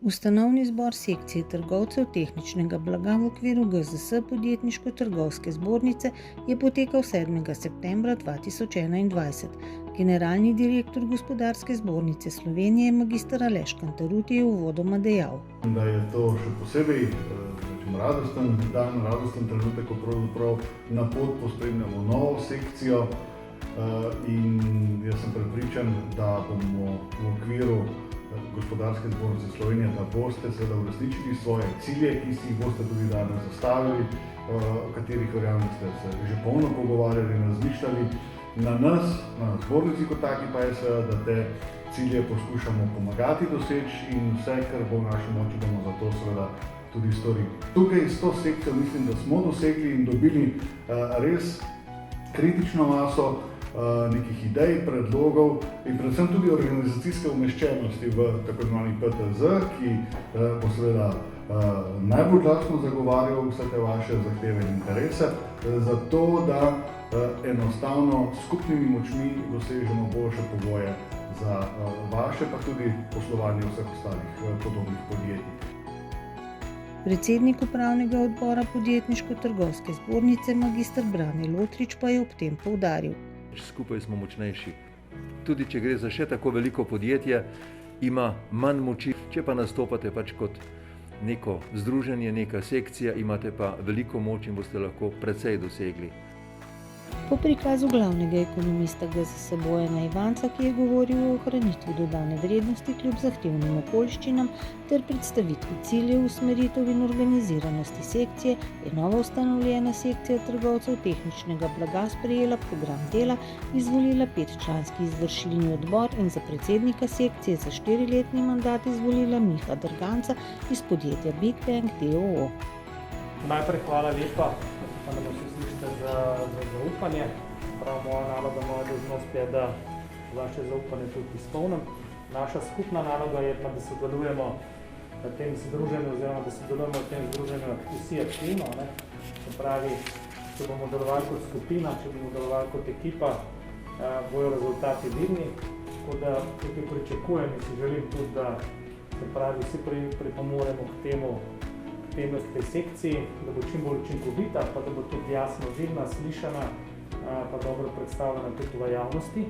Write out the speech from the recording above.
Ustanovni zbor sekcije trgovcev tehničnega blaga v okviru GZS Podjetniško-trgovske zbornice je potekal 7. septembra 2021. Generalni direktor Gospodarske zbornice Slovenije mag. Aleš Cantarutti je uvodoma dejal, da je to še posebej radosten dan, radosten trenutek, ko pravzaprav na pot pospremljamo novo sekcijo in jaz sem prepričan, da bomo v okviru Gospodarske zbornice Slovenije, da boste seveda uresničili svoje cilje, ki si jih boste tudi danes zastavili, o katerih verjamem ste se že polno pogovarjali in razmišljali. Na nas, na zbornici kot taki pa je seveda, da te cilje poskušamo pomagati doseči in vse, kar bo v naši moči, bomo za to seveda tudi storili. Tukaj s to sekcijo mislim, da smo dosegli in dobili res kritično maso nekih idej, predlogov in predvsem tudi organizacijske umeščenosti v tako imenovani PTZ, ki bo seveda najbolj glasno zagovarjal vse te vaše zahteve in interese, zato da enostavno s skupnimi močmi dosežemo boljše pogoje za vaše, pa tudi poslovanje vseh ostalih podobnih podjetij. Predsednik upravnega odbora Podjetniško-trgovske zbornice mag. Brane Lotrič pa je ob tem poudaril. Skupaj smo močnejši. Tudi če gre za še tako veliko podjetje, ima manj moči. Če pa nastopate pač kot neko združenje, neka sekcija, imate pa veliko moč in boste lahko precej dosegli. Po prikazu glavnega ekonomista GZS Bojana Ivanca, ki je govoril o ohranitvi dodane vrednosti kljub zahtevnim okoliščinam ter predstavitvi ciljev, usmeritev in organiziranosti sekcije, je novo ustanovljena sekcija trgovcev tehničnega blaga sprejela program dela, izvolila 5-članski izvršilni odbor in za predsednika sekcije za 4-letni mandat izvolila Miha Drganca iz podjetja Big Bang d.o.o. Najprej hvala lepa, da me vsi slišite za zaupanje. Prav moja naloga, moja dolžnost je, da vaše zaupanje tudi izpolnim. Naša skupna naloga je pa, da sodelujemo v tem združenju, oziroma da sodelujemo v tem združenju vsi aktivno. Se pravi, če bomo delovali kot skupina, če bomo delovali kot ekipa, bojo rezultati vidni. Tako da tukaj pričakujem in si želim tudi, da se pravi, vsi pripomoremo k temu, k tej sekciji, da bo čim bolj učinkovita, pa da bo tudi jasno vidna, slišana, pa dobro predstavljena tudi v javnosti.